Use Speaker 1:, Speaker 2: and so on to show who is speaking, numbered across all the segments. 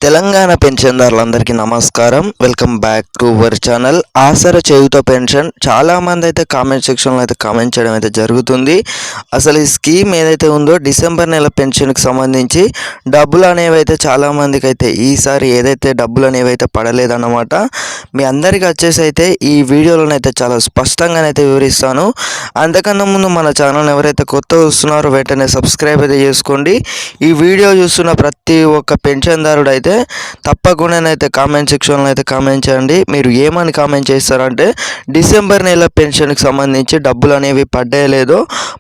Speaker 1: తెలంగాణ పెన్షన్దారులందరికీ నమస్కారం. Welcome back to our channel Aasara Cheyutha pension. చాలామంది అయితే కామెంట్ సెక్షన్లో అయితే కామెంట్ చేయడం అయితే జరుగుతుంది. అసలు ఈ స్కీమ్ ఏదైతే ఉందో డిసెంబర్ నెల పెన్షన్కి సంబంధించి డబ్బులు అనేవి అయితే చాలామందికి అయితే ఈసారి ఏదైతే డబ్బులు అనేవి అయితే పడలేదన్నమాట. మీ అందరికీ వచ్చేసి అయితే ఈ వీడియోలోనైతే చాలా స్పష్టంగానైతే వివరిస్తాను. అంతకన్నా ముందు మన ఛానల్ ఎవరైతే కొత్త వస్తున్నారో వెంటనే సబ్స్క్రైబ్ అయితే చేసుకోండి. ఈ వీడియో చూస్తున్న ప్రతి ఒక్క పెన్షన్దారుడు అయితే తప్పకుండానైతే కామెంట్ సెక్షన్లో అయితే కామెంట్ చేయండి. మీరు ఏమని కామెంట్ చేస్తారంటే డిసెంబర్ నెల పెన్షన్కి సంబంధించి డబ్బులు అనేవి పడ్డాయో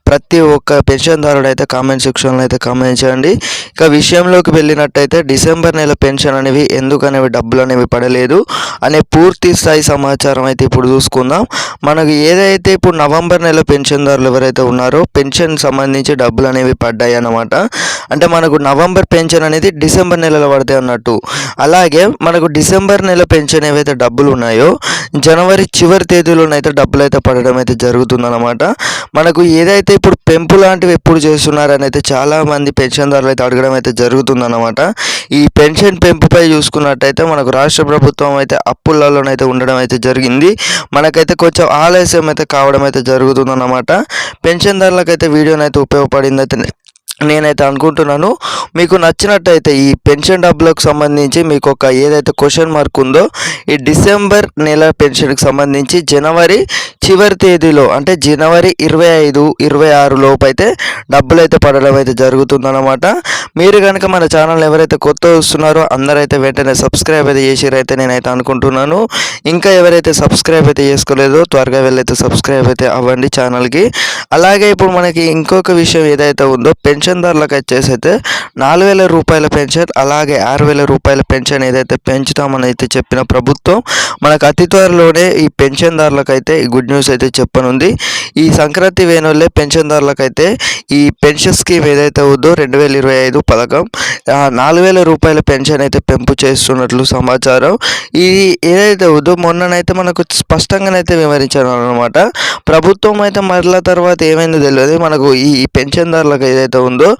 Speaker 1: ప్రతి ఒక్క పెన్షన్దారుడు అయితే కామెంట్ సెక్షన్లో అయితే కామెంట్ చేయండి. ఇక విషయంలోకి వెళ్ళినట్టయితే డిసెంబర్ నెల పెన్షన్ అనేవి ఎందుకు అనేవి డబ్బులు అనేవి పడలేదు అనే పూర్తి స్థాయి సమాచారం అయితే ఇప్పుడు చూసుకుందాం. మనకు ఏదైతే ఇప్పుడు నవంబర్ నెల పెన్షన్దారులు ఎవరైతే ఉన్నారో పెన్షన్ సంబంధించి డబ్బులు అనేవి పడ్డాయి అన్నమాట. అంటే మనకు నవంబర్ పెన్షన్ అనేది డిసెంబర్ నెలలో పడతాయి అన్నట్టు. అలాగే మనకు డిసెంబర్ నెల పెన్షన్ ఏవైతే డబ్బులు ఉన్నాయో జనవరి చివరి తేదీలోనైతే డబ్బులు అయితే పడడం అయితే జరుగుతుందన్నమాట. మనకు ఏదైతే ఇప్పుడు పెంపు లాంటివి ఎప్పుడు చేస్తున్నారని అయితే చాలామంది పెన్షన్దారులు అయితే అడగడం అయితే జరుగుతుందన్నమాట. ఈ పెన్షన్ పెంపుపై చూసుకున్నట్టయితే మనకు రాష్ట్ర ప్రభుత్వం అయితే అప్పులలోనైతే ఉండడం అయితే జరిగింది. మనకైతే కొంచెం ఆలస్యం అయితే కావడం అయితే జరుగుతుందన్నమాట. పెన్షన్దారులకైతే వీడియోనైతే ఉపయోగపడింది అయితే నేనైతే అనుకుంటున్నాను. మీకు నచ్చినట్టయితే ఈ పెన్షన్ డబ్బులకు సంబంధించి మీకు ఒక ఏదైతే క్వశ్చన్ మార్క్ ఉందో ఈ డిసెంబర్ నెల పెన్షన్కి సంబంధించి జనవరి చివరి తేదీలో అంటే జనవరి 25, 26 లోపు అయితే డబ్బులు అయితే పడడం అయితే జరుగుతుందన్నమాట. మీరు కనుక మన ఛానల్ ఎవరైతే కొత్త వస్తున్నారో అందరైతే వెంటనే సబ్స్క్రైబ్ అయితే చేసిరైతే నేనైతే అనుకుంటున్నాను. ఇంకా ఎవరైతే సబ్స్క్రైబ్ అయితే చేసుకోలేదో త్వరగా వెళ్ళైతే సబ్స్క్రైబ్ అయితే అవ్వండి ఛానల్కి. అలాగే ఇప్పుడు మనకి ఇంకొక విషయం ఏదైతే ఉందో పెన్షన్దారులకు వచ్చేసి అయితే 4,000 రూపాయల పెన్షన్ అలాగే 6,000 రూపాయల పెన్షన్ ఏదైతే పెంచుతామని అయితే చెప్పిన ప్రభుత్వం మనకు అతి త్వరలోనే ఈ పెన్షన్దారులకు అయితే ఈ గుడ్ న్యూస్ అయితే చెప్పనుంది. ఈ సంక్రాంతి వేణువులే పెన్షన్దారులకైతే ఈ పెన్షన్ స్కీమ్ ఏదైతే ఉందో 2025 పథకం 4,000 రూపాయల పెన్షన్ అయితే పెంపు చేస్తున్నట్లు సమాచారం. ఇది ఏదైతే ఉందో మొన్ననైతే మనకు స్పష్టంగానైతే వివరించారు అనమాట. ప్రభుత్వం అయితే మరల తర్వాత ఏమైందో తెలియదు. మనకు ఈ పెన్షన్దారులకు ఏదైతే ఉందో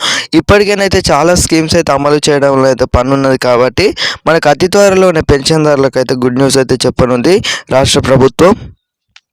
Speaker 1: ఇప్పటికైతే చాలా స్కీమ్స్ అయితే అమలు చేయడంలో అయితే పన్నున్నది కాబట్టి మనకు అతి త్వరలోనే పెన్షన్దారులకు అయితే గుడ్ న్యూస్ అయితే చెప్పనుంది రాష్ట్ర ప్రభుత్వం.